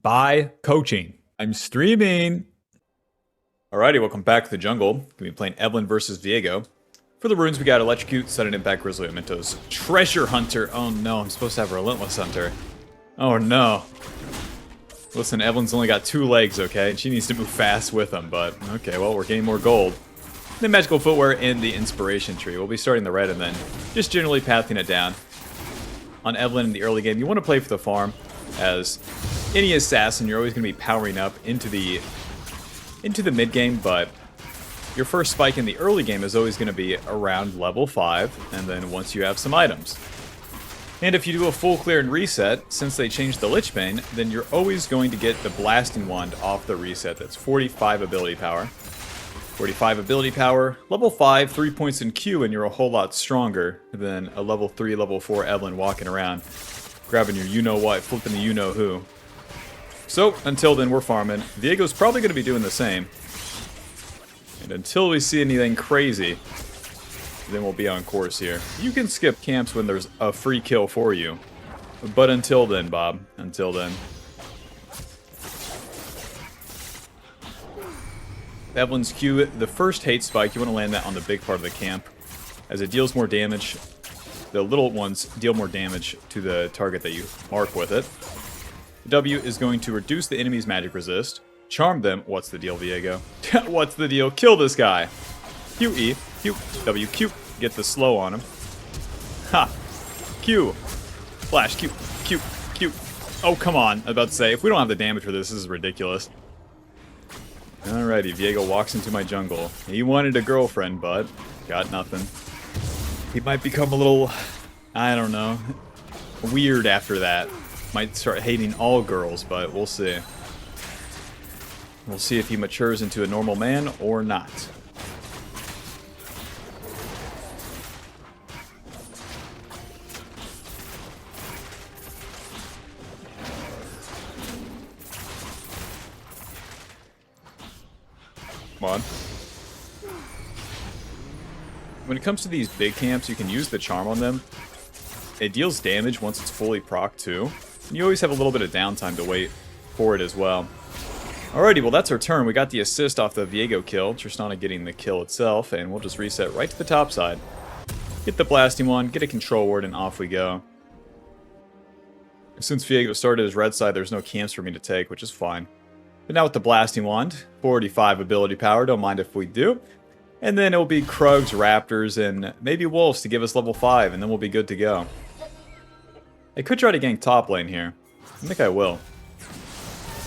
by coaching. I'm streaming. Alrighty, welcome back to the jungle. Gonna be playing Evelynn versus Viego. For the runes, we got Electrocute, Sudden Impact, Grizzly Mementos, Treasure Hunter. Oh no, I'm supposed to have Relentless Hunter. Oh no. Listen, Evelynn's only got 2 legs, okay? She needs to move fast with them, but okay, well, we're getting more gold. The Magical Footwear and the Inspiration Tree. We'll be starting the red and then just generally pathing it down. On Evelynn in the early game, you want to play for the farm. As any assassin, you're always going to be powering up into the mid game, but your first spike in the early game is always going to be around level 5, and then once you have some items. And if you do a full clear and reset, since they changed the Lich Bane, then you're always going to get the Blasting Wand off the reset. That's 45 ability power. 45 ability power, level 5, 3 points in Q, and you're a whole lot stronger than a level 3, level 4 Evelynn walking around, grabbing your you-know-what, flipping the you-know-who. So, until then, we're farming. Viego's probably going to be doing the same. And until we see anything crazy, then we'll be on course here. You can skip camps when there's a free kill for you. But until then, Bob, until then. Evelynn's Q, the first hate spike, you want to land that on the big part of the camp, as it deals more damage. The little ones deal more damage to the target that you mark with it. W is going to reduce the enemy's magic resist. Charm them. What's the deal, Viego? What's the deal? Kill this guy. Q, E, Q, W, Q. Get the slow on him. Ha. Q. Flash, Q, Q, Q. Oh, come on. I was about to say, if we don't have the damage for this is ridiculous. Alrighty, Viego walks into my jungle. He wanted a girlfriend, but got nothing. He might become a little, I don't know, weird after that. Might start hating all girls, but we'll see. We'll see if he matures into a normal man or not. Come on. When it comes to these big camps, you can use the charm on them. It deals damage once it's fully proc too. And you always have a little bit of downtime to wait for it as well. Alrighty, well that's our turn. We got the assist off the Viego kill. Tristana getting the kill itself, and we'll just reset right to the top side. Get the blasting one, get a control word, and off we go. Since Viego started his red side, there's no camps for me to take, which is fine. But now with the blasting wand, 45 ability power, don't mind if we do. And then it'll be Krugs, Raptors, and maybe Wolves to give us level 5, and then we'll be good to go. I could try to gank top lane here. I think I will.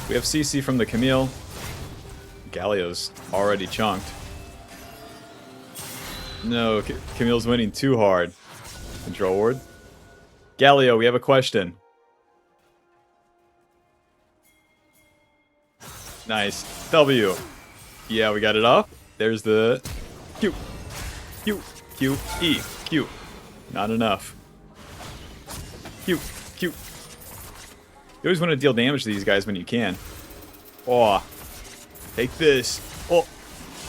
We have CC from the Camille. Galio's already chunked. No, Camille's winning too hard. Control ward. Galio, we have a question. Nice. W. Yeah, we got it off. There's the Q. Q. Q. E. Q. Not enough. Q. Q. You always want to deal damage to these guys when you can. Oh. Take this. Oh.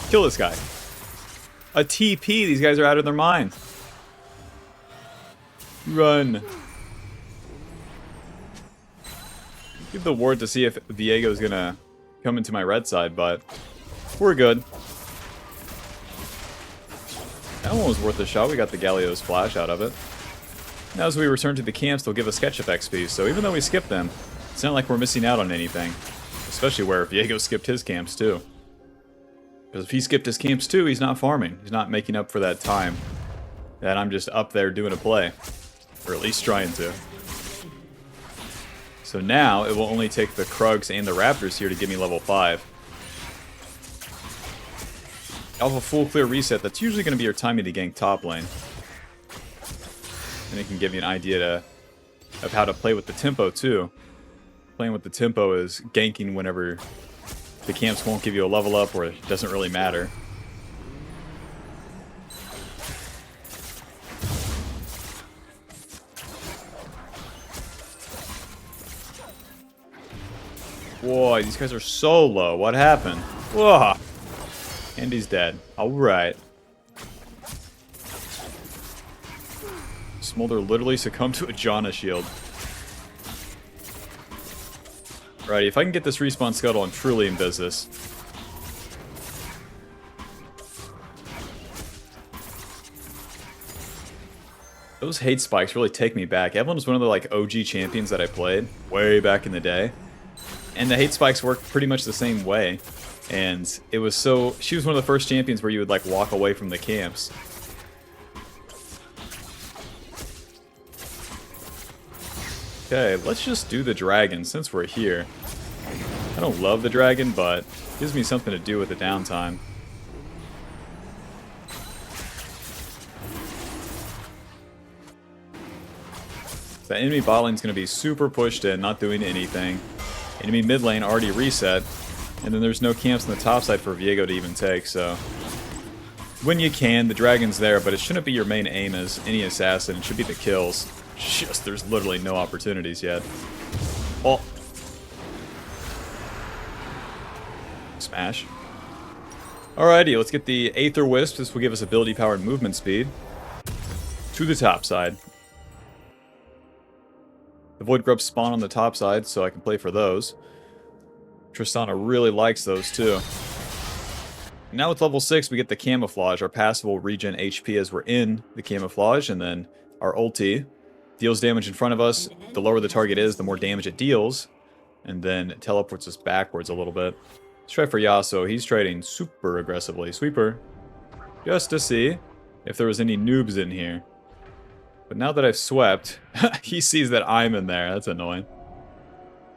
Kill this guy. A TP. These guys are out of their mind. Run. Give the ward to see if Viego's gonna come into my red side, but we're good. That one was worth a shot. We got the Galio's flash out of it. Now as we return to the camps, they'll give us catch-up XP, so even though we skip them, it's not like we're missing out on anything. Especially where Viego skipped his camps too. Because if he skipped his camps too, he's not farming. He's not making up for that time that I'm just up there doing a play. Or at least trying to. So now, it will only take the Krugs and the Raptors here to give me level 5. I'll have a full clear reset. That's usually going to be your timing to gank top lane. And it can give you an idea of how to play with the tempo too. Playing with the tempo is ganking whenever the camps won't give you a level up or it doesn't really matter. Whoa, these guys are so low. What happened? Whoa. And he's dead. Alright. Smolder literally succumbed to a Janna shield. Alrighty, if I can get this respawn scuttle, I'm truly in business. Those hate spikes really take me back. Evelynn was one of the like OG champions that I played way back in the day. And the hate spikes worked pretty much the same way. And it was so... She was one of the first champions where you would like walk away from the camps. Okay, let's just do the dragon since we're here. I don't love the dragon, but it gives me something to do with the downtime. The enemy bot lane is going to be super pushed in, not doing anything. Enemy mid lane already reset. And then there's no camps on the top side for Viego to even take, so... When you can, the dragon's there, but it shouldn't be your main aim as any assassin. It should be the kills. Just, there's literally no opportunities yet. Oh. Smash. Alrighty, let's get the Aether Wisp. This will give us ability power and movement speed. To the top side. The Void Grubs spawn on the top side, so I can play for those. Tristana really likes those too. Now with level 6, we get the Camouflage. Our passive will regen HP as we're in the Camouflage, and then our ulti deals damage in front of us. The lower the target is, the more damage it deals, and then it teleports us backwards a little bit. Let's try for Yasuo. He's trading super aggressively. Sweeper. Just to see if there was any noobs in here. But now that I've swept, he sees that I'm in there. That's annoying.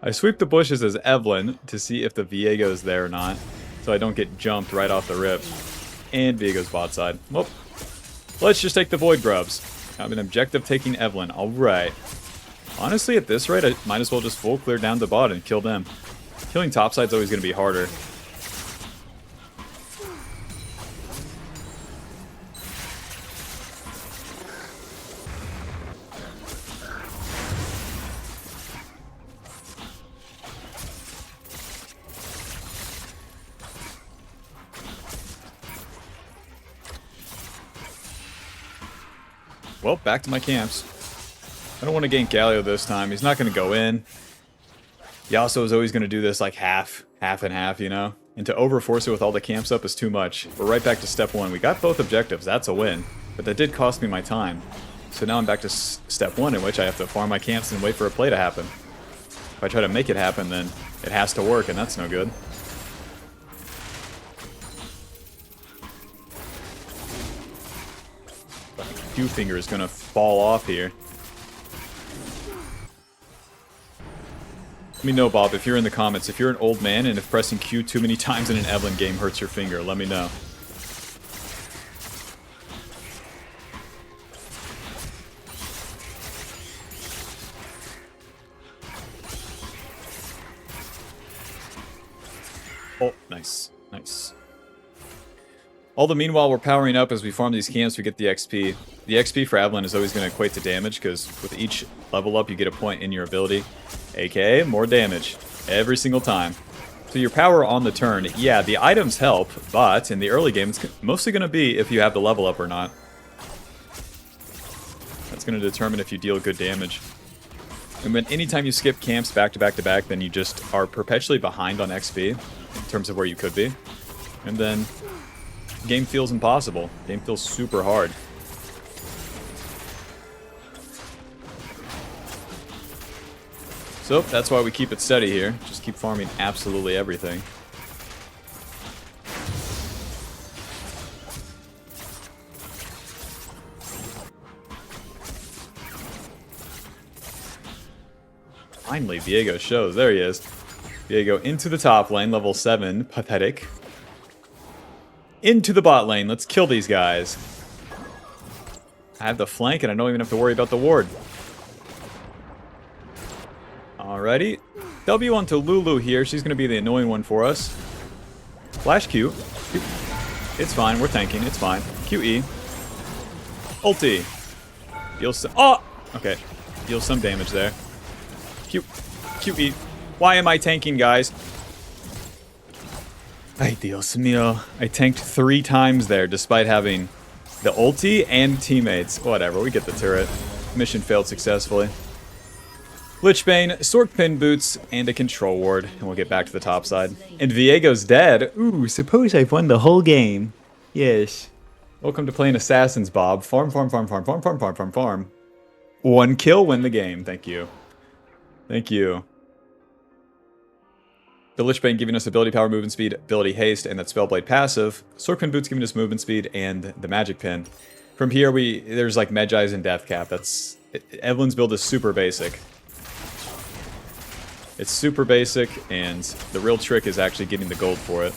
I sweep the bushes as Evelynn to see if the Viego is there or not, so I don't get jumped right off the rip. And Viego's bot side. Well, let's just take the Void Grubs. I have an objective taking Evelynn. Alright. Honestly, at this rate, I might as well just full clear down the bot and kill them. Killing topside's always going to be harder. Well, back to my camps. I don't want to gank Galio this time. He's not going to go in. Yasuo is always going to do this like half and half, you know? And to overforce it with all the camps up is too much. We're right back to step 1. We got both objectives. That's a win. But that did cost me my time. So now I'm back to step 1, in which I have to farm my camps and wait for a play to happen. If I try to make it happen, then it has to work, and that's no good. Q finger is gonna fall off here. Let me know, Bob, if you're in the comments. If you're an old man and if pressing Q too many times in an Evelynn game hurts your finger, let me know. Oh, nice. Nice. All the meanwhile, we're powering up as we farm these camps, we get the XP. The XP for Evelynn is always going to equate to damage, because with each level up, you get a point in your ability. AKA, more damage. Every single time. So your power on the turn, yeah, the items help, but in the early game, it's mostly going to be if you have the level up or not. That's going to determine if you deal good damage. And then anytime you skip camps back to back to back, then you just are perpetually behind on XP, in terms of where you could be. And then... game feels impossible. Game feels super hard. So, that's why we keep it steady here. Just keep farming absolutely everything. Finally, Viego shows. There he is. Viego into the top lane, level 7. Pathetic. Into the bot lane. Let's kill these guys. I have the flank and I don't even have to worry about the ward. Alrighty. W onto Lulu here. She's going to be the annoying one for us. Flash Q. It's fine. We're tanking. It's fine. QE. Ulti. Deal some... oh! Okay. Deal some damage there. QE. Why am I tanking, guys? Ay, Dios mío. I tanked 3 times there, despite having the ulti and teammates. Whatever, we get the turret. Mission failed successfully. Lichbane, Sorkpin boots, and a control ward, and we'll get back to the top side. And Viego's dead. Ooh, suppose I've won the whole game. Yes. Welcome to playing Assassins, Bob. Farm, farm, farm, farm, farm, farm, farm, farm, farm. 1 kill, win the game. Thank you. Thank you. The Lichbane giving us ability power, movement speed, ability haste, and that Spellblade passive. Sorkpin boots giving us movement speed and the magic pin. From here, there's like Medjai's and Death Cap. Evelyn's build is super basic. It's super basic, and the real trick is actually getting the gold for it.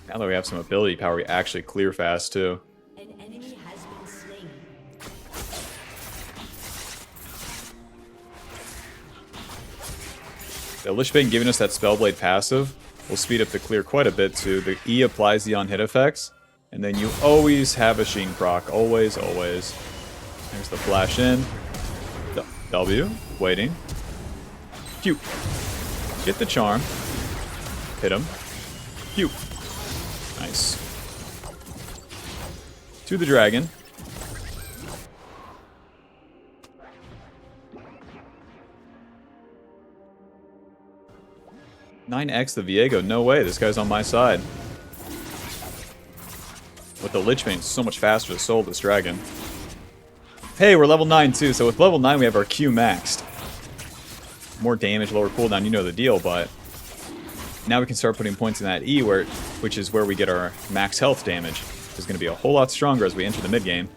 Now that we have some ability power, we actually clear fast too. An enemy has been slain. The Lichbane giving us that Spellblade passive will speed up the clear quite a bit too. The E applies the on-hit effects, and then you always have a Sheen proc. Always, always. There's the flash in. W, waiting. Phew. Get the charm. Hit him. Phew. Nice. To the dragon. "9x the Viego." No way, this guy's on my side. With the Lichbane, it's so much faster to soul this dragon. Hey, we're level 9 too, so with level 9 we have our Q maxed. More damage, lower cooldown, you know the deal, but now we can start putting points in that E, which is where we get our max health damage. It's going to be a whole lot stronger as we enter the mid-game.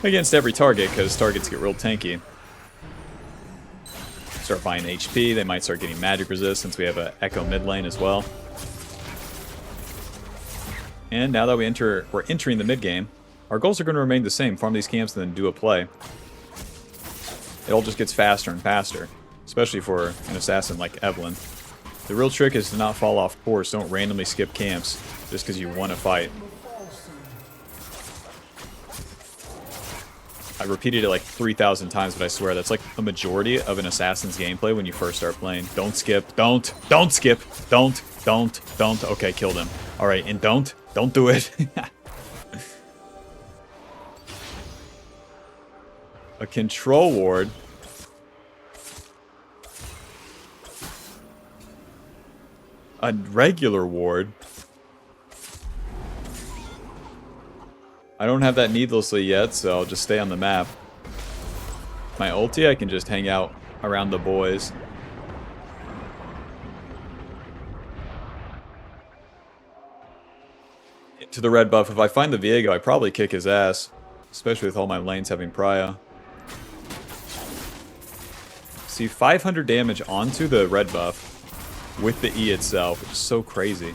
Against every target, because targets get real tanky. Start buying HP, they might start getting magic resist since we have an Echo mid lane as well. And now that we're entering the mid-game, our goals are going to remain the same. Farm these camps and then do a play. It all just gets faster and faster, especially for an assassin like Evelynn. The real trick is to not fall off course. Don't randomly skip camps just because you want to fight. I repeated it like 3,000 times, but I swear that's like a majority of an assassin's gameplay when you first start playing. Don't skip. Don't skip. Don't. Okay, killed him. Alright, and don't do it. A control ward. A regular ward. I don't have that needlessly yet, so I'll just stay on the map. My ulti, I can just hang out around the boys. To the red buff, if I find the Viego, I probably kick his ass. Especially with all my lanes having prio. See, 500 damage onto the red buff with the E itself, which is so crazy.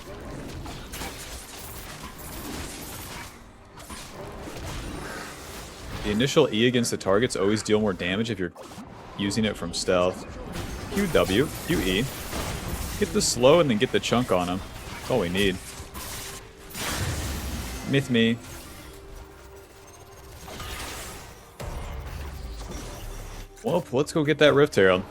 The initial E against the targets always deal more damage if you're using it from stealth. QW, QE. Get the slow and then get the chunk on him. That's all we need. Myth me. Well, let's go get that Rift Herald.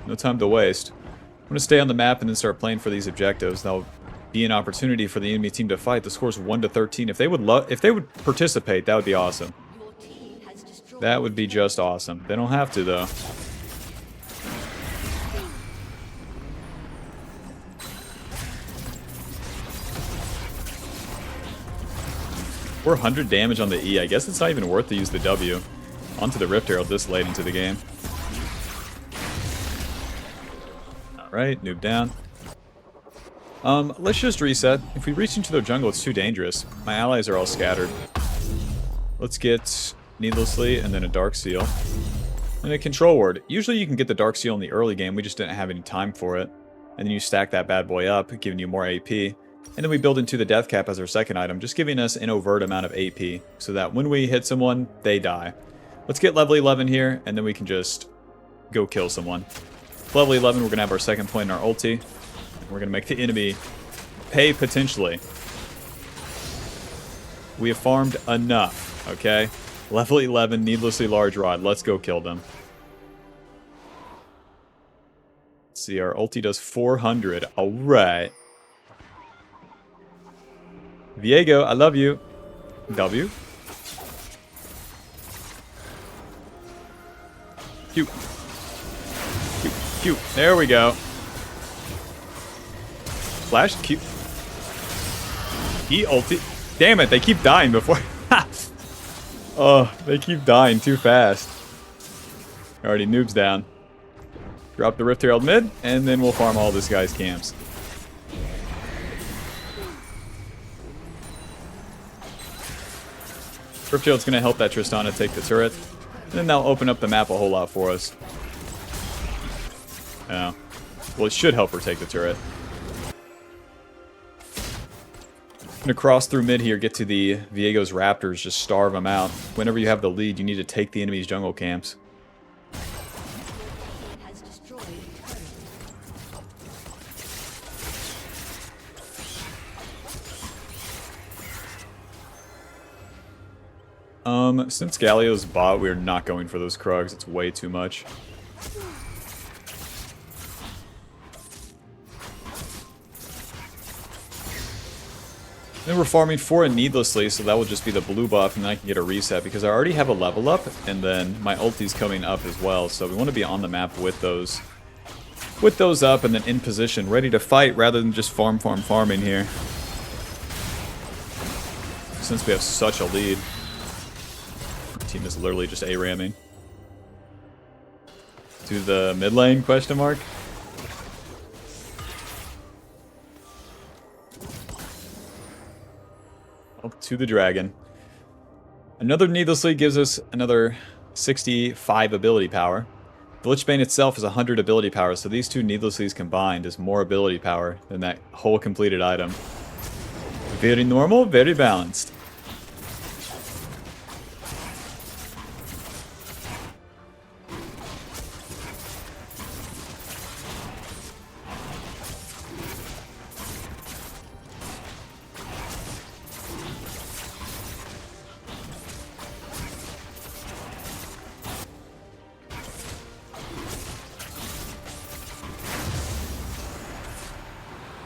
No time to waste. I'm going to stay on the map and then start playing for these objectives. That'll be an opportunity for the enemy team to fight. The score's 1-13. If they would participate, that would be awesome. That would be just awesome. They don't have to, though. We're 100 damage on the E. I guess it's not even worth to use the W. Onto the Rift Herald this late into the game. Alright, noob down. Let's just reset. If we reach into their jungle, it's too dangerous. My allies are all scattered. Let's get needlessly and then a Dark Seal. And a Control Ward. Usually you can get the Dark Seal in the early game, we just didn't have any time for it. And then you stack that bad boy up, giving you more AP. And then we build into the Death Cap as our second item, just giving us an overt amount of AP, so that when we hit someone, they die. Let's get level 11 here, and then we can just go kill someone. Level 11, we're going to have our second point in our ulti. We're going to make the enemy pay potentially. We have farmed enough, okay? Level 11, needlessly large rod. Let's go kill them. Let's see, our ulti does 400. Alright. Viego, I love you. W. Q. Q. Q. There we go. Flash. Q. E ulti. Damn it, they keep dying before. Oh, they keep dying too fast. Already noobs down. Drop the Rift Herald mid, and then we'll farm all this guy's camps. Rift Herald's going to help that Tristana take the turret. And then that'll open up the map a whole lot for us. Yeah. Well, it should help her take the turret. I'm going to cross through mid here, get to the Viego's Raptors, just starve them out. Whenever you have the lead, you need to take the enemy's jungle camps. Has destroyed turret. Since Galio's bot, we're not going for those Krugs. It's way too much. Then we're farming for it needlessly, so that will just be the blue buff, and then I can get a reset, because I already have a level up, and then my ulti's coming up as well, so we want to be on the map with those up, and then in position, ready to fight, rather than just farming here. Since we have such a lead. Our team is literally just A-ramming. To the mid lane, question mark? To the dragon. Another needlessly gives us another 65 ability power. The Lichbane itself is 100 ability power, so these two needlesslies combined is more ability power than that whole completed item. Very normal, very balanced.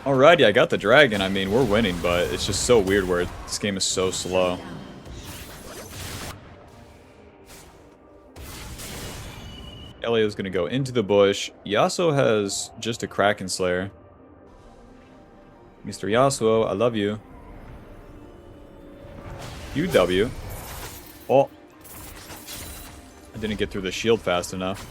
Alrighty, I got the dragon. I mean, we're winning, but it's just so weird where this game is so slow. Elio's gonna go into the bush. Yasuo has just a Kraken Slayer. Mr. Yasuo, I love you. UW. Oh. I didn't get through the shield fast enough.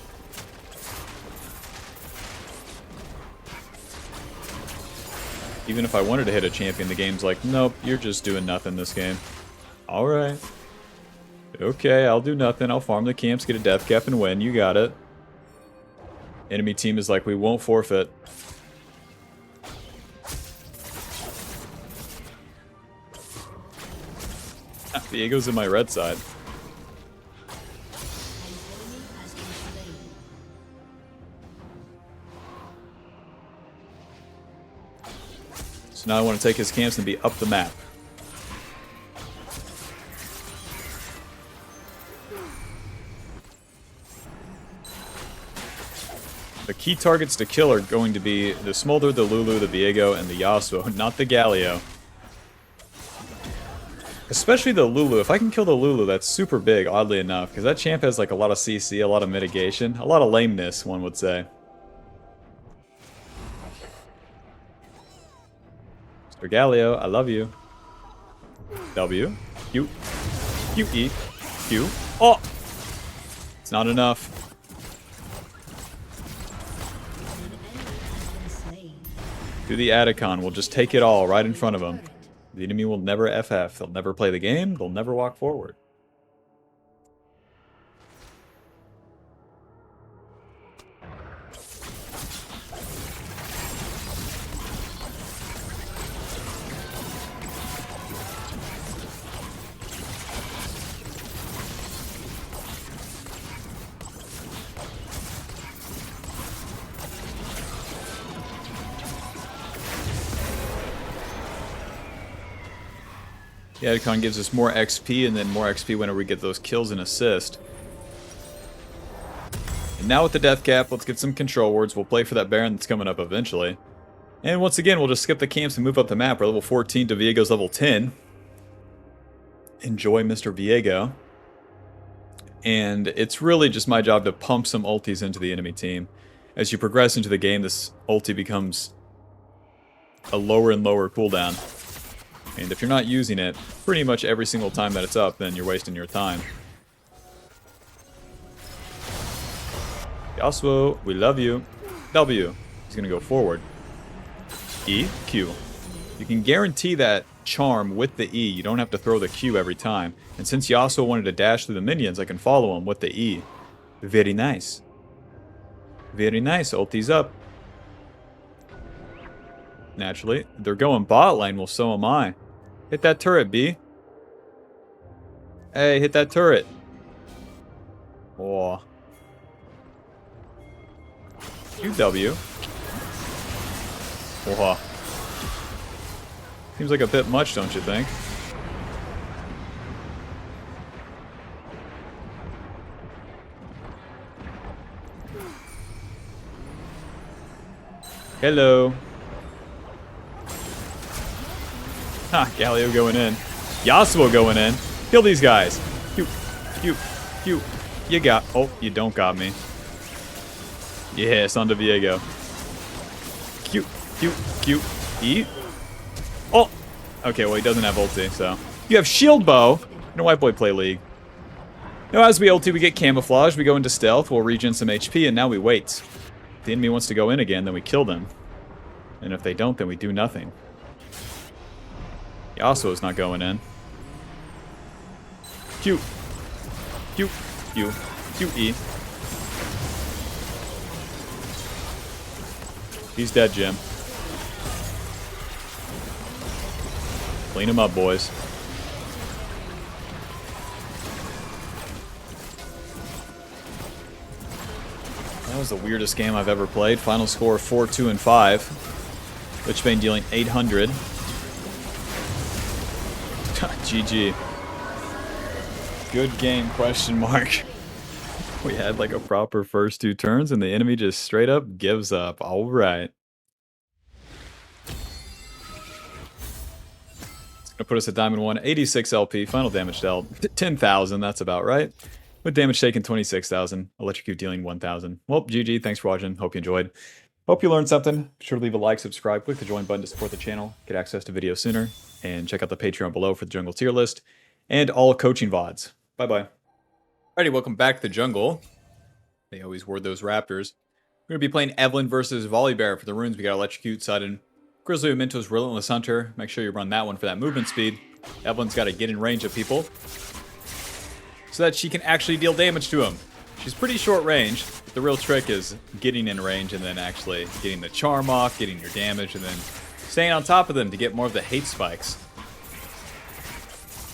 Even if I wanted to hit a champion, the game's like, nope, you're just doing nothing this game. Alright. Okay, I'll do nothing. I'll farm the camps, get a death cap, and win. You got it. Enemy team is like, we won't forfeit. Diego's in my red side. So now I want to take his camps and be up the map. The key targets to kill are going to be the Smolder, the Lulu, the Viego, and the Yasuo, not the Galio. Especially the Lulu. If I can kill the Lulu, that's super big, oddly enough, because that champ has like a lot of CC, a lot of mitigation, a lot of lameness, one would say. Mr. Galio, I love you. W. Q. Q. E. Q. Oh! It's not enough. Do the Atacon. We'll just take it all right in front of them. The enemy will never FF. They'll never play the game. They'll never walk forward. The Atacon gives us more XP, and then more XP whenever we get those kills and assist. And now with the death cap, let's get some control wards. We'll play for that Baron that's coming up eventually. And once again, we'll just skip the camps and move up the map. We're level 14 to Viego's level 10. Enjoy Mr. Viego. And it's really just my job to pump some ultis into the enemy team. As you progress into the game, this ulti becomes a lower and lower cooldown. And if you're not using it pretty much every single time that it's up, then you're wasting your time. Yasuo, we love you. W. He's going to go forward. E, Q. You can guarantee that charm with the E. You don't have to throw the Q every time. And since Yasuo wanted to dash through the minions, I can follow him with the E. Very nice. Very nice. Ulti's up. Naturally. They're going bot lane. Well, so am I. Hit that turret, B. Hey, hit that turret. Oh. QW. Oh. Seems like a bit much, don't you think? Hello. Ha, Galio going in. Yasuo going in. Kill these guys. You got... Oh, you don't got me. Yes, on to Viego. Q. E. Oh! Okay, well, he doesn't have ulti, so... You have shield bow. No white boy play league. Now, as we ulti, we get camouflage. We go into stealth. We'll regen some HP, and now we wait. If the enemy wants to go in again, then we kill them. And if they don't, then we do nothing. Yasuo's not going in. Q, E. He's dead, Jim. Clean him up, boys. That was the weirdest game I've ever played. Final score 4-2 and 5. Lichbane dealing 800. GG. Good game, question mark. We had like a proper first 2 turns and the enemy just straight up gives up. Alright. It's gonna put us at Diamond 1, 86 LP, final damage dealt 10,000, that's about right. With damage taken 26,000, electrocute dealing 1,000. Well, GG, thanks for watching, hope you enjoyed. Hope you learned something. Be sure to leave a like, subscribe, click the join button to support the channel, get access to videos sooner, and check out the Patreon below for the jungle tier list, and all coaching VODs. Bye-bye. Alrighty, welcome back to the jungle. They always word those raptors. We're going to be playing EVELYNN versus Volibear. For the runes, we got Electrocute, Sudden, Grizzly Minto's Relentless Hunter. Make sure you run that one for that movement speed. EVELYNN's got to get in range of people so that she can actually deal damage to them. She's pretty short range. The real trick is getting in range and then actually getting the charm off, getting your damage, and then staying on top of them to get more of the hate spikes.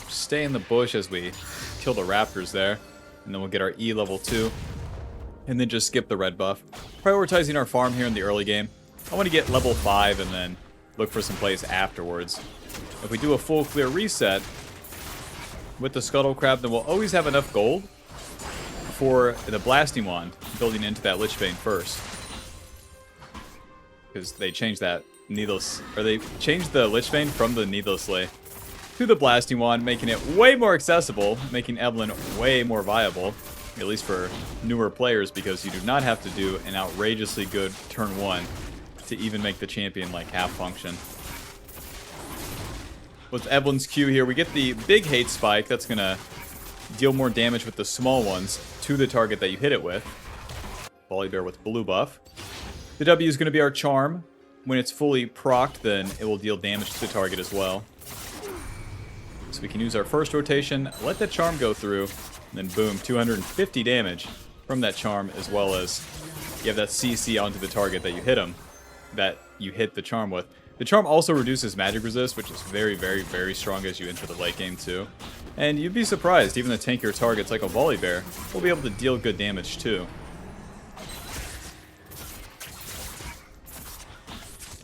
Stay in the bush as we kill the raptors there, and then we'll get our E level 2, and then just skip the red buff. Prioritizing our farm here in the early game. I want to get level 5 and then look for some plays afterwards. If we do a full clear reset with the Scuttle Crab, then we'll always have enough gold for the Blasting Wand, building into that Lichbane first. Because they changed that needless, or they changed the Lichbane from the Needlessly to the Blasting Wand, making it way more accessible, making EVELYNN way more viable, at least for newer players, because you do not have to do an outrageously good turn 1 to even make the champion like half function. With EVELYNN's Q here, we get the big hate spike that's gonna deal more damage with the small ones to the target that you hit it with. Volibear with blue buff. The W is going to be our charm. When it's fully procced, then it will deal damage to the target as well. So we can use our first rotation, let that charm go through, and then boom, 250 damage from that charm, as well as you have that CC onto the target that you hit him, that you hit the charm with. The charm also reduces magic resist, which is very, very, very strong as you enter the late game too. And you'd be surprised, even the tankier targets like a Volibear will be able to deal good damage too.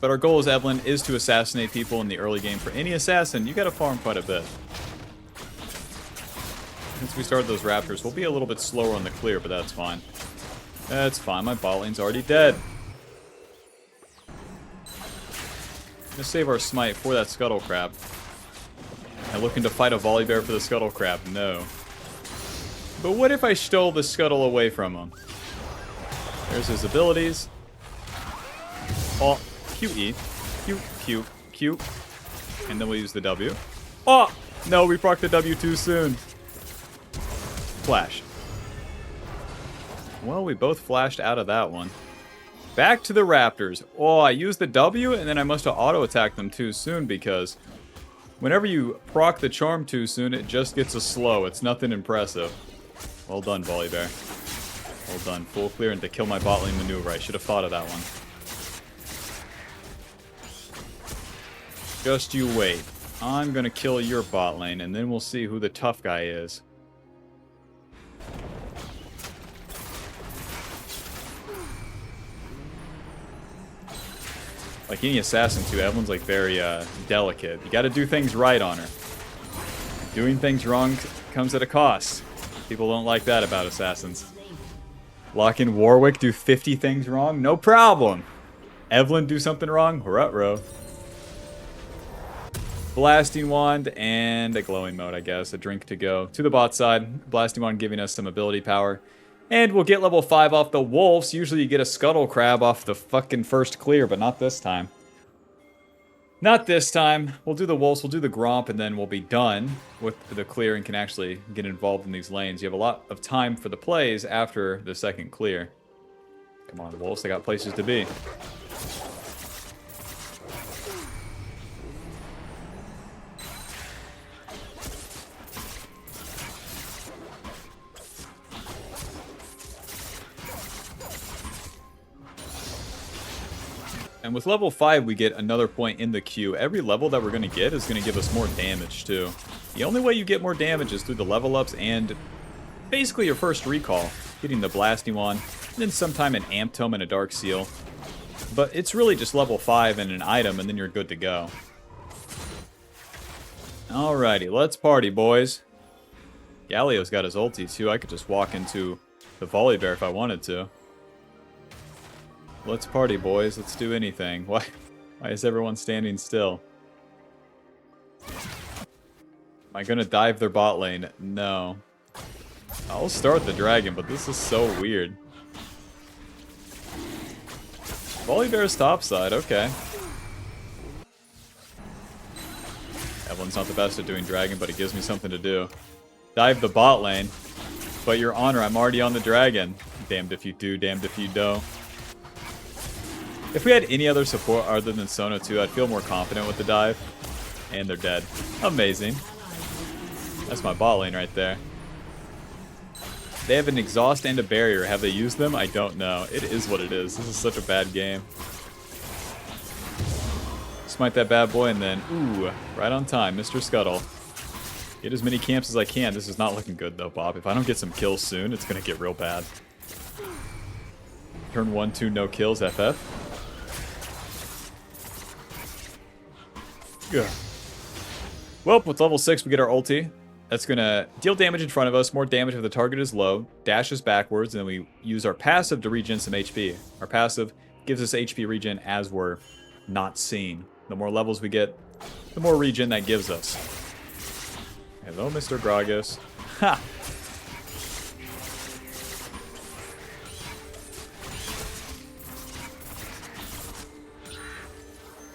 But our goal as EVELYNN is to assassinate people in the early game. For any assassin, you gotta farm quite a bit. Once we start those raptors, we'll be a little bit slower on the clear, but that's fine. That's fine, my bot lane's already dead. I'm gonna save our smite for that Scuttle Crab. And looking to fight a Volibear for the Scuttle Crab, no. But what if I stole the scuttle away from him? There's his abilities. Oh, QE. Q, Q, Q. And then we'll use the W. Oh! No, we procced the W too soon. Flash. Well, we both flashed out of that one. Back to the Raptors. Oh, I used the W, and then I must have auto-attacked them too soon, because whenever you proc the charm too soon, it just gets a slow. It's nothing impressive. Well done, Volibear. Well done. Full clear and to kill my bot lane maneuver. I should have thought of that one. Just you wait. I'm gonna kill your bot lane, and then we'll see who the tough guy is. Like any assassin too, Evelyn's like very delicate. You gotta do things right on her. Doing things wrong comes at a cost. People don't like that about assassins. Lock in Warwick, do 50 things wrong? No problem. Evelynn do something wrong? Ruh-roh. Blasting Wand and a glowing mode, I guess. A drink to go. To the bot side. Blasting Wand giving us some ability power. And we'll get level 5 off the Wolves. Usually you get a Scuttle Crab off the fucking first clear, but not this time. Not this time. We'll do the Wolves, we'll do the Gromp, and then we'll be done with the clear and can actually get involved in these lanes. You have a lot of time for the plays after the second clear. Come on, Wolves, they got places to be. And with level 5, we get another point in the queue. Every level that we're going to get is going to give us more damage, too. The only way you get more damage is through the level ups and basically your first recall. Getting the Blasting Wand, and then sometime an Amp Tome and a Dark Seal. But it's really just level 5 and an item, and then you're good to go. Alrighty, let's party, boys. Galio's got his ulti, too. I could just walk into the Volibear if I wanted to. Let's party, boys. Let's do anything. Why is everyone standing still? Am I gonna dive their bot lane? No. I'll start the dragon, but this is so weird. Volibear's topside, okay. Evelyn's not the best at doing dragon, but it gives me something to do. Dive the bot lane. But your honor, I'm already on the dragon. Damned if you do, damned if you don't. If we had any other support other than Sona 2, I'd feel more confident with the dive. And they're dead. Amazing. That's my bot lane right there. They have an exhaust and a barrier. Have they used them? I don't know. It is what it is. This is such a bad game. Smite that bad boy and then, ooh, right on time, Mr. Scuttle. Get as many camps as I can. This is not looking good though, Bob. If I don't get some kills soon, it's going to get real bad. Turn 1, 2, no kills, FF. Yeah. Well, with level 6, we get our ulti. That's going to deal damage in front of us, more damage if the target is low, dashes backwards, and then we use our passive to regen some HP. Our passive gives us HP regen as we're not seen. The more levels we get, the more regen that gives us. Hello, Mr. Gragas. Ha!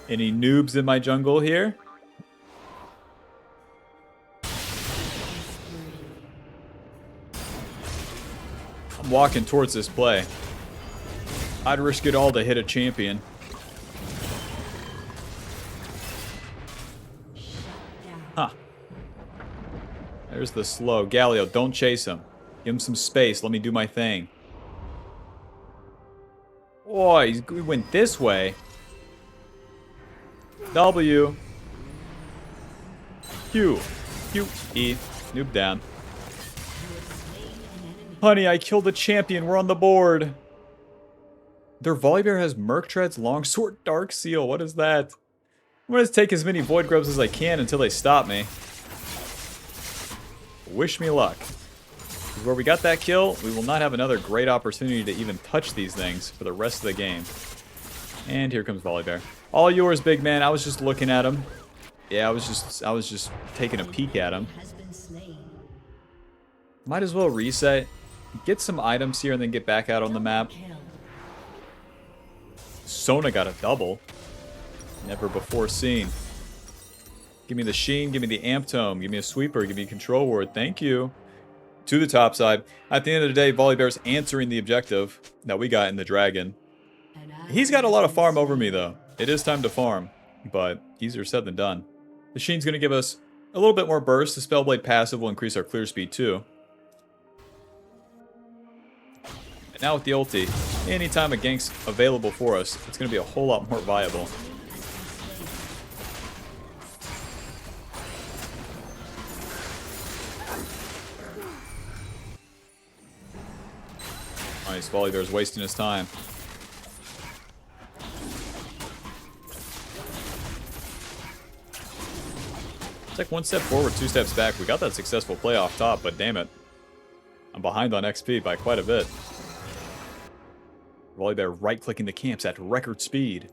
Any noobs in my jungle here? I'm walking towards this play. I'd risk it all to hit a champion. Huh. There's the slow. Galio, don't chase him. Give him some space. Let me do my thing. Oh, he went this way. W. Q. Q. E. Noob down. Honey, I killed a champion. We're on the board. Their Volibear has Merc Treads, Longsword, Dark Seal. What is that? I'm going to take as many Void Grubs as I can until they stop me. Wish me luck. Where we got that kill, we will not have another great opportunity to even touch these things for the rest of the game. And here comes Volibear. All yours, big man. I was just looking at him. Yeah, I was just taking a peek at him. Might as well reset, get some items here, and then get back out on the map. Sona got a double. Never before seen. Give me the Sheen, give me the Amp Tome, give me a Sweeper, give me a Control Ward. Thank you. To the top side. At the end of the day, Volibear's answering the objective that we got in the Dragon. He's got a lot of farm over me, though. It is time to farm, but easier said than done. The Sheen's going to give us a little bit more burst. The Spellblade passive will increase our clear speed, too. And now with the ulti, anytime a gank's available for us, it's going to be a whole lot more viable. Nice, Volibear's wasting his time. It's like one step forward, two steps back. We got that successful play off top, but damn it. I'm behind on XP by quite a bit. Volibear right-clicking the camps at record speed.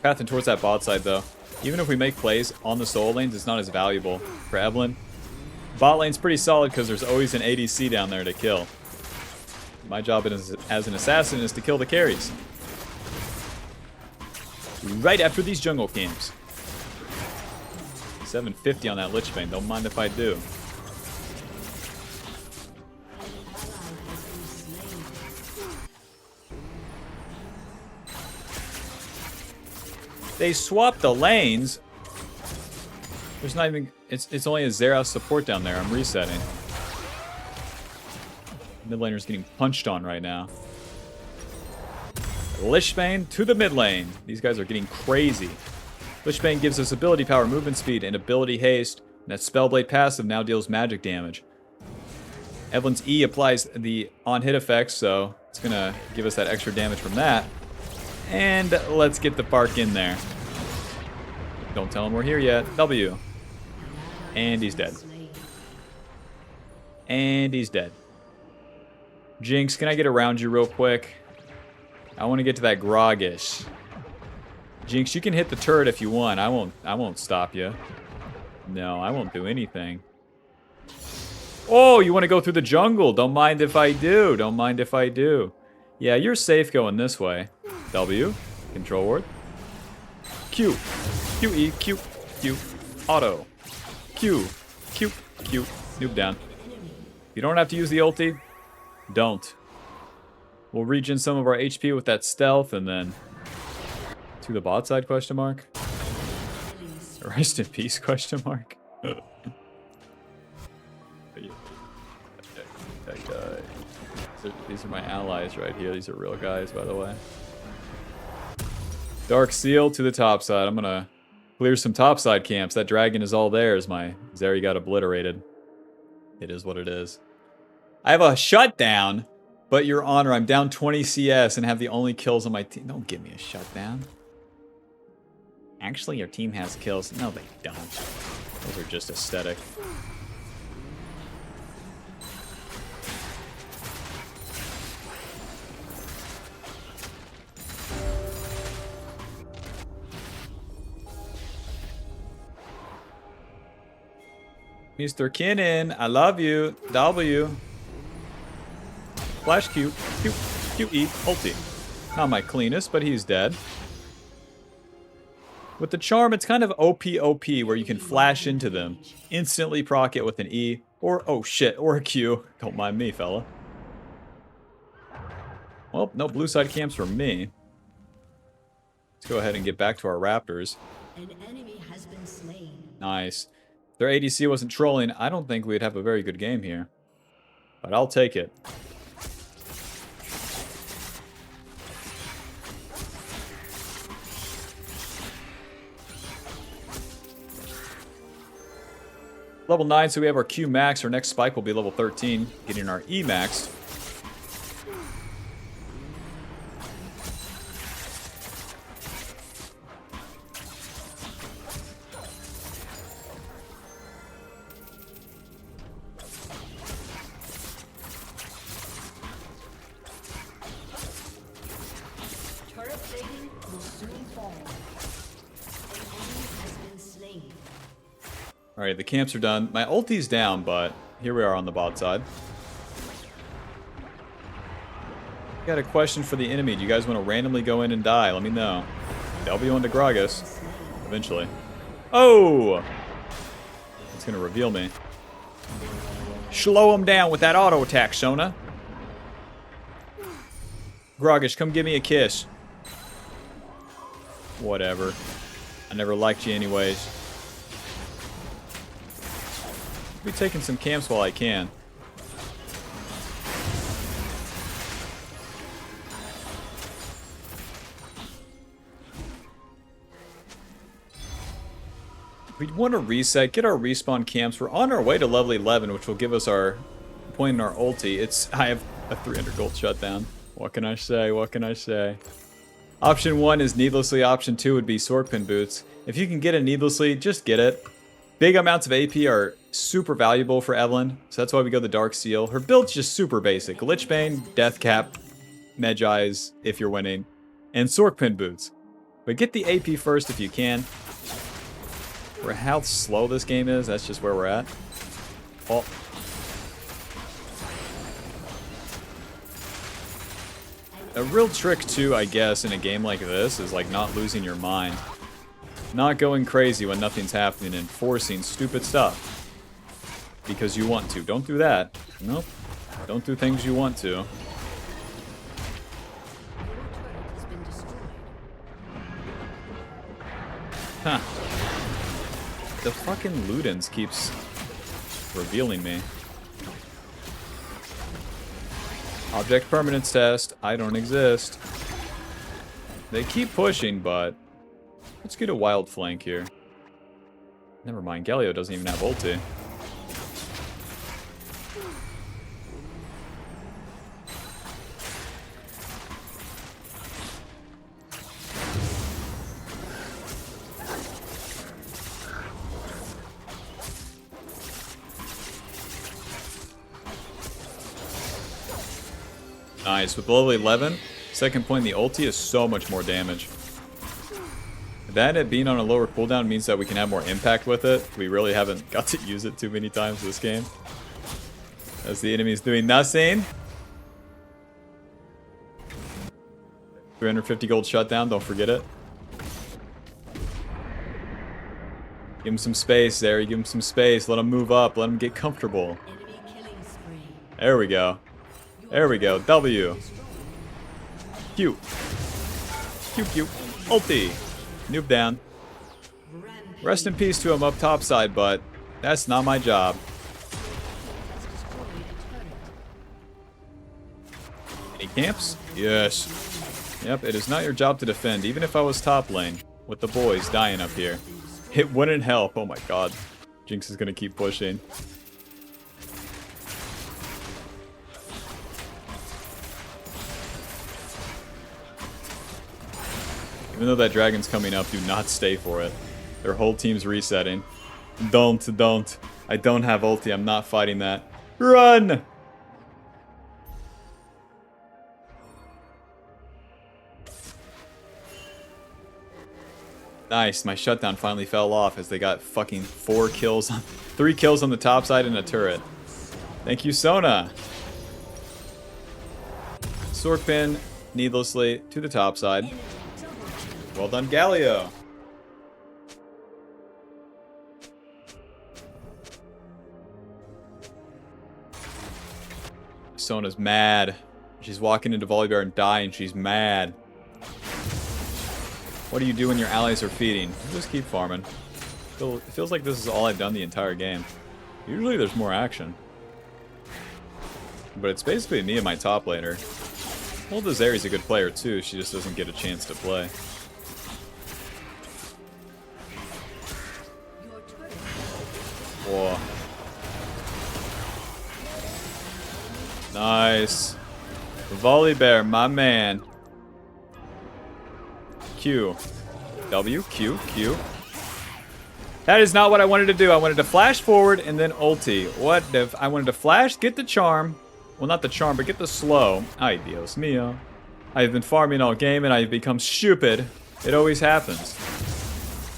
Pathing towards that bot side, though. Even if we make plays on the solo lanes, it's not as valuable for EVELYNN. Bot lane's pretty solid because there's always an ADC down there to kill. My job as an assassin is to kill the carries. Right after these jungle camps. 750 on that Lich Bane, don't mind if I do. They swapped the lanes. There's not even... It's only a Xerath support down there. I'm resetting. Mid laner's getting punched on right now. Lich Bane to the mid lane. These guys are getting crazy. Lich Bane gives us ability power, movement speed, and ability haste. And that Spellblade passive now deals magic damage. EVELYNN's E applies the on-hit effects, so it's going to give us that extra damage from that. And let's get the Park in there. Don't tell him we're here yet. W. And he's dead. And he's dead. Jinx, can I get around you real quick? I want to get to that Groggish. Jinx, you can hit the turret if you want. I won't stop you. No, I won't do anything. Oh, you want to go through the jungle? Don't mind if I do. Don't mind if I do. Yeah, you're safe going this way. W. Control ward. Q. QE. Q. Q. Auto. Q. Q. Q. Noob down. You don't have to use the ulti. Don't. We'll regen some of our HP with that stealth and then... To the bot side, question mark? Rest in peace, question mark? That guy. These are my allies right here. These are real guys, by the way. Dark Seal to the top side. I'm gonna clear some top side camps. That dragon is all theirs. My Zeri got obliterated. It is what it is. I have a shutdown, but your honor, I'm down 20 CS and have the only kills on my team. Don't give me a shutdown. Actually, your team has kills. No, they don't. Those are just aesthetic. Mr. Kinnan, I love you. W. Flash Q. Q. QE. Ulti. Not my cleanest, but he's dead. With the charm, it's kind of OP where you can flash into them, instantly proc it with an E, or, oh shit, or a Q. Don't mind me, fella. Well, no blue side camps for me. Let's go ahead and get back to our Raptors. An enemy has been slain. Nice. If their ADC wasn't trolling, I don't think we'd have a very good game here. But I'll take it. Level 9, so we have our Q max. Our next spike will be level 13, getting our E maxed. Alright, the camps are done. My ulti's down, but here we are on the bot side. Got a question for the enemy. Do you guys want to randomly go in and die? Let me know. They'll be on to Gragas. Eventually. Oh! It's going to reveal me. Slow him down with that auto attack, Sona. Gragas, come give me a kiss. Whatever. I never liked you anyways. Be taking some camps while I can. We want to reset, get our respawn camps. We're on our way to level 11, which will give us our point in our ulti. I have a 300 gold shutdown. What can I say? What can I say? Option 1 is needlessly. Option 2 would be Sorkpin boots. If you can get it needlessly, just get it. Big amounts of AP are super valuable for Evelynn, so that's why we go the Dark Seal. Her build's just super basic. Lichbane, Death Cap, Medj Eyes if you're winning, and Sorkpin boots. But get the AP first if you can. For how slow this game is, that's just where we're at. Oh. A real trick too, I guess, in a game like this is like not losing your mind. Not going crazy when nothing's happening and forcing stupid stuff. Because you want to. Don't do that. Nope. Don't do things you want to. Huh. The fucking Ludens keeps revealing me. Object permanence test. I don't exist. They keep pushing, but let's get a wild flank here. Never mind, Galio doesn't even have ulti. Nice, with level 11, second point in the ulti is so much more damage. That it being on a lower cooldown means that we can have more impact with it. We really haven't got to use it too many times this game. As the enemy's doing nothing. 350 gold shutdown, don't forget it. Give him some space there, you give him some space, let him move up, let him get comfortable. There we go. There we go, W. Q. Q, Q. Ulti. Noob down. Rest in peace to him up top side, but that's not my job. Any camps? Yes. Yep, it is not your job to defend, even if I was top lane, with the boys dying up here. It wouldn't help. Oh my god. Jinx is gonna keep pushing. Even though that dragon's coming up, do not stay for it. Their whole team's resetting. Don't. I don't have ulti. I'm not fighting that. Run! Nice. My shutdown finally fell off as they got fucking 3 kills on the top side and a turret. Thank you, Sona. Sorkpin needlessly to the top side. Well done, Galio. Sona's mad. She's walking into Volibear and dying. She's mad. What do you do when your allies are feeding? Just keep farming. It feels like this is all I've done the entire game. Usually there's more action. But it's basically me and my top laner. Well, Dezeri's a good player too. She just doesn't get a chance to play. Whoa. Nice. Volibear, my man. Q. W, Q, Q. That is not what I wanted to do. I wanted to flash forward and then ulti. What if I wanted to flash, get the charm. Well, not the charm, but get the slow. Ay, Dios mío. I've been farming all game and I've become stupid. It always happens.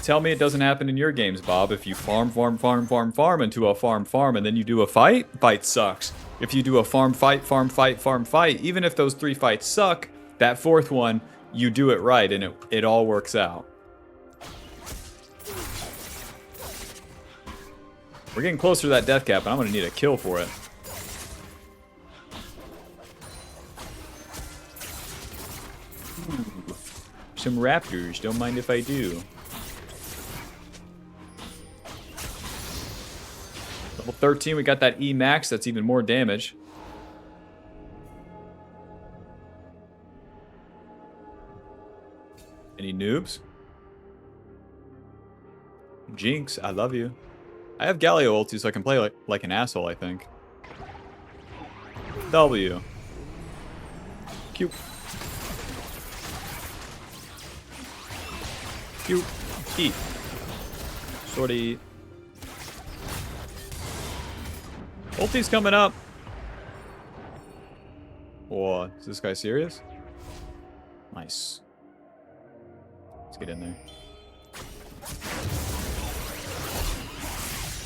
tell me it doesn't happen in your games, Bob. If you farm into a farm, and then you do a fight sucks. If you do a farm, fight, even if those 3 fights suck, that 4th one, you do it right, and it all works out. We're getting closer to that death cap, and I'm going to need a kill for it. Ooh, some raptors, don't mind if I do. Level 13, we got that E max, that's even more damage. Any noobs? Jinx, I love you. I have Galio ulti, so I can play like an asshole, I think. W. Q. Q. E. Shorty. Ulti's coming up. Whoa, is this guy serious? Nice. Let's get in there.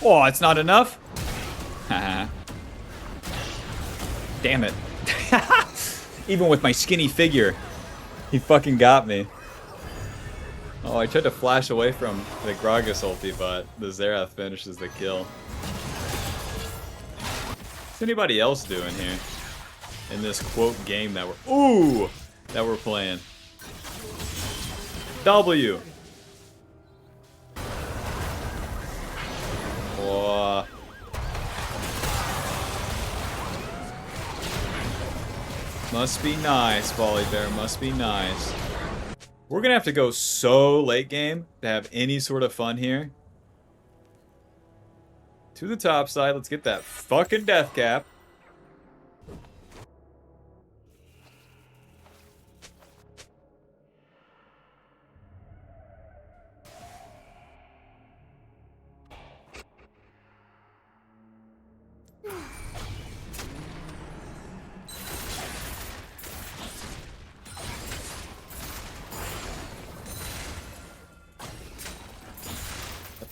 Oh, it's not enough? Damn it. Even with my skinny figure, he fucking got me. Oh, I tried to flash away from the Gragas ulti, but the Xerath finishes the kill. What's anybody else doing here? In this quote game that we're playing. W. Whoa. Must be nice, Volibear. Must be nice. We're gonna have to go so late game to have any sort of fun here. To the top side. Let's get that fucking death cap.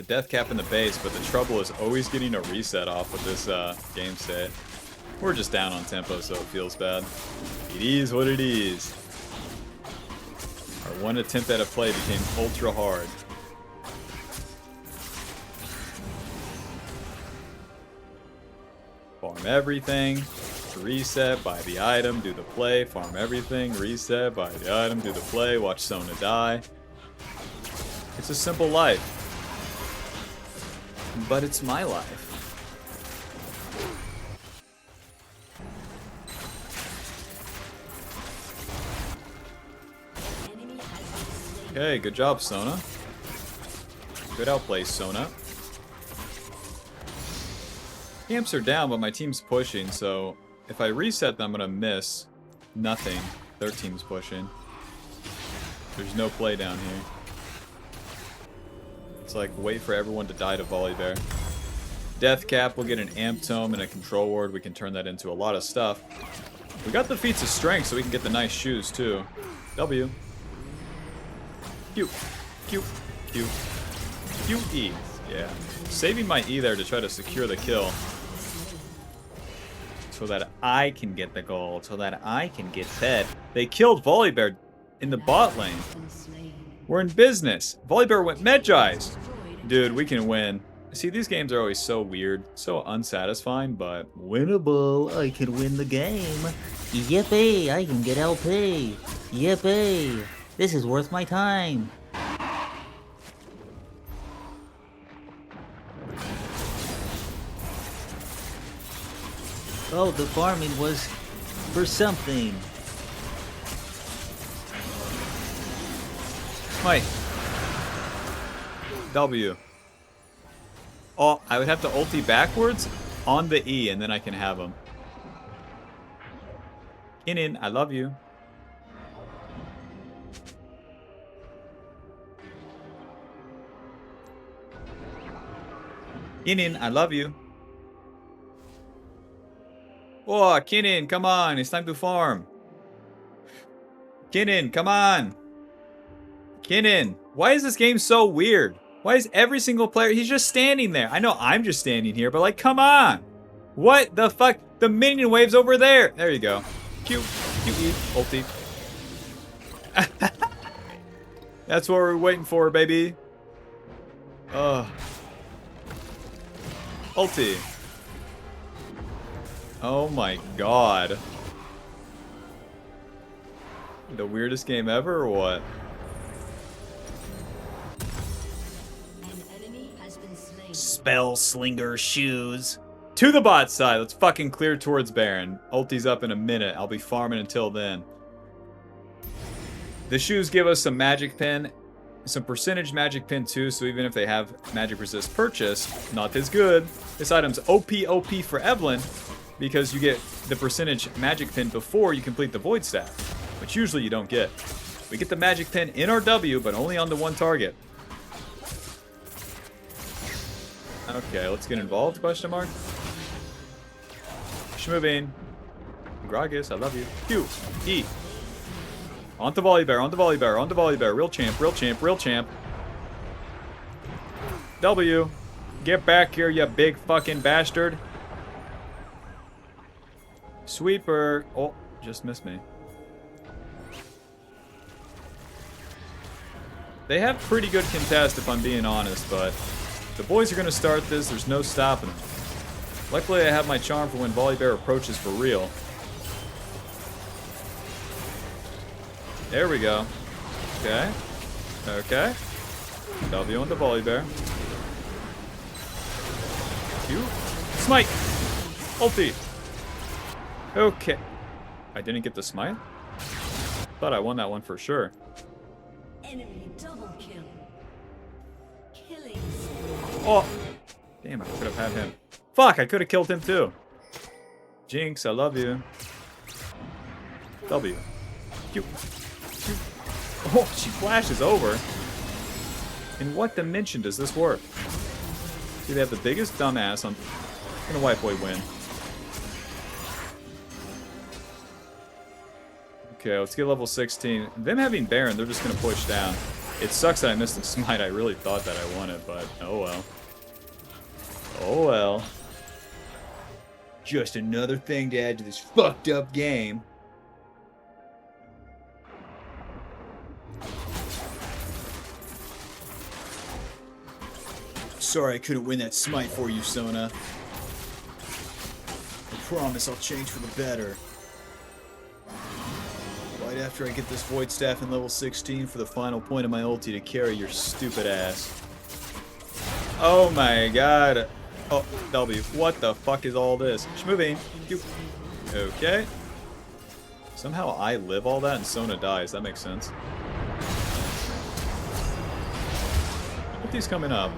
Death cap in the base, but the trouble is always getting a reset off with this game state. We're just down on tempo, so it feels bad. It is what it is. Our one attempt at a play became ultra hard. Farm everything, reset, buy the item, do the play, farm everything, reset, buy the item, do the play, watch Sona die. It's a simple life. But it's my life. Okay, good job, Sona. Good outplay, Sona. Camps are down, but my team's pushing, so if I reset them, I'm gonna miss nothing. Their team's pushing. There's no play down here. It's like, wait for everyone to die to Volibear. Death cap, we'll get an Amp Tome and a Control Ward. We can turn that into a lot of stuff. We got the Feats of Strength, so we can get the nice shoes, too. W. Q. Q. Q. Q. E. Yeah. Saving my E there to try to secure the kill. So that I can get the gold. So that I can get fed. They killed Volibear in the bot lane. We're in business. Volibear went Medjai's. Dude, we can win. See, these games are always so weird, so unsatisfying, but winnable. I can win the game. Yippee, I can get LP. Yippee, this is worth my time. Oh, the farming was for something. Mike. W. Oh, I would have to ulti backwards on the E, and then I can have him. In, I love you. In, I love you. Oh, Kinnin, come on. It's time to farm. Kinnin, come on. Kinnin, Why is this game so weird? Why is every single player, he's just standing there. I know I'm just standing here, but like, come on. What the fuck? The minion wave's over there. There you go. Q, QE, ulti. That's what we're waiting for, baby. Ugh. Ulti. Oh my god. The weirdest game ever, or what? An enemy has been slain. Spell Slinger shoes. To the bot side. Let's fucking clear towards Baron. Ulti's up in a minute. I'll be farming until then. The shoes give us some magic pin. Some percentage magic pin too, so even if they have magic resist purchase, not as good. This item's OP for Evelynn because you get the percentage magic pin before you complete the Void Staff, which usually you don't get. We get the magic pin in our W, but only on the one target. Okay, let's get involved, question mark. Schmoving. Gragas, I love you. Q, E. On the volley bear, on the volley bear, on the volley bear. Real champ, real champ, real champ. W. Get back here, you big fucking bastard. Sweeper. Oh, just missed me. They have pretty good contest if I'm being honest, but the boys are going to start this. There's no stopping them. Luckily, I have my charm for when volley bear approaches for real. There we go. Okay. Okay. W on the volley bear. Q. Smite! Ulti! Okay. I didn't get the smite? Thought I won that one for sure. Enemy double kill. Killing. Oh! Damn, I could have had him. Fuck, I could have killed him too. Jinx, I love you. W. Q. Oh, she flashes over. In what dimension does this work? See, they have the biggest dumbass on... Gonna wipe away win. Okay, let's get level 16. Them having Baron, they're just gonna push down. It sucks that I missed the smite. I really thought that I won it, but oh well. Oh well. Just another thing to add to this fucked up game. Sorry I couldn't win that smite for you, Sona. I promise I'll change for the better. Right after I get this Void Staff in level 16 for the final point of my ulti to carry your stupid ass. Oh my god. Oh, W. What the fuck is all this? Schmoving. Okay. Somehow I live all that and Sona dies. That makes sense. Ulti's coming up.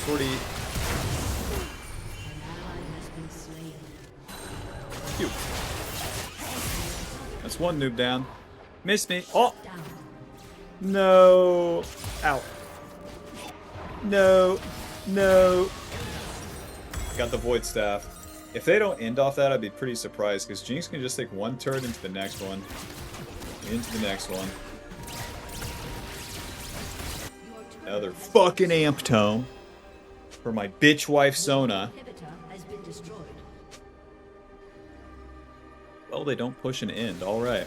40. Cute. That's one noob down. Missed me. Oh! No. Ow. No. No. Got the Void Staff. If they don't end off that, I'd be pretty surprised, because Jinx can just take one turret into the next one. Into the next one. Another fucking amp tome. For my bitch wife Sona. Well, they don't push an end. Alright.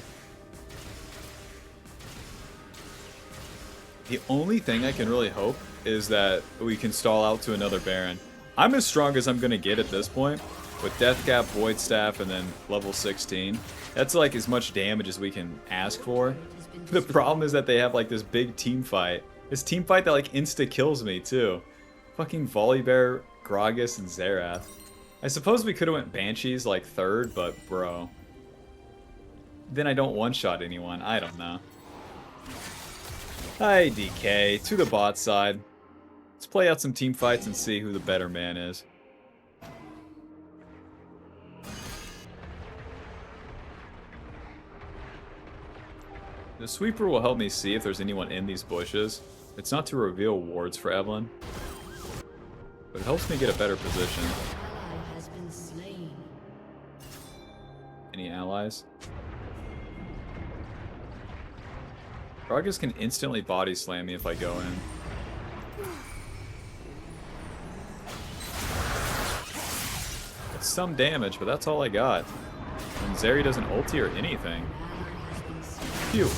The only thing I can really hope is that we can stall out to another Baron. I'm as strong as I'm going to get at this point. With Death Cap, Void Staff, and then level 16. That's like as much damage as we can ask for. The problem is that they have like this big team fight. This team fight that like insta-kills me too. Fucking Volibear, Gragas, and Xerath. I suppose we could have went Banshees like third, but bro. Then I don't one-shot anyone. I don't know. Hi, DK. To the bot side. Let's play out some team fights and see who the better man is. The sweeper will help me see if there's anyone in these bushes. It's not to reveal wards for Evelynn. But it helps me get a better position. Any allies? Gragas can instantly body slam me if I go in. It's some damage, but that's all I got. And Zeri doesn't ulti or anything. Pew.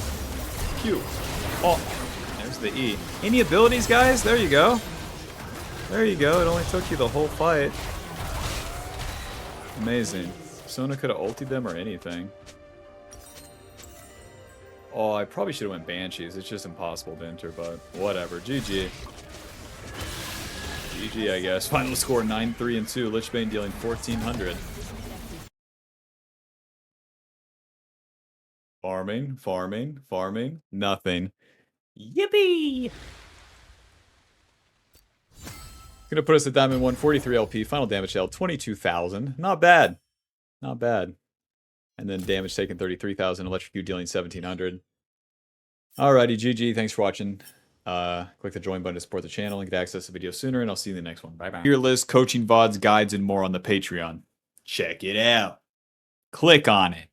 Pew. Oh, there's the E. Any abilities, guys? There you go. There you go. It only took you the whole fight. Amazing. Sona could have ultied them or anything. Oh, I probably should have went Banshees. It's just impossible to enter, but whatever. GG. GG, I guess. Final score 9-3-2. Lichbane dealing 1,400. Farming, farming, farming. Nothing. Yippee! Gonna put us at Diamond 143 LP. Final damage held 22,000. Not bad. Not bad. And then damage taken 33,000. Electrocute dealing 1,700. Alrighty, GG. Thanks for watching. Click the join button to support the channel and get access to videos sooner, and I'll see you in the next one. Bye-bye. Tier list, coaching VODs, guides, and more on the Patreon. Check it out. Click on it.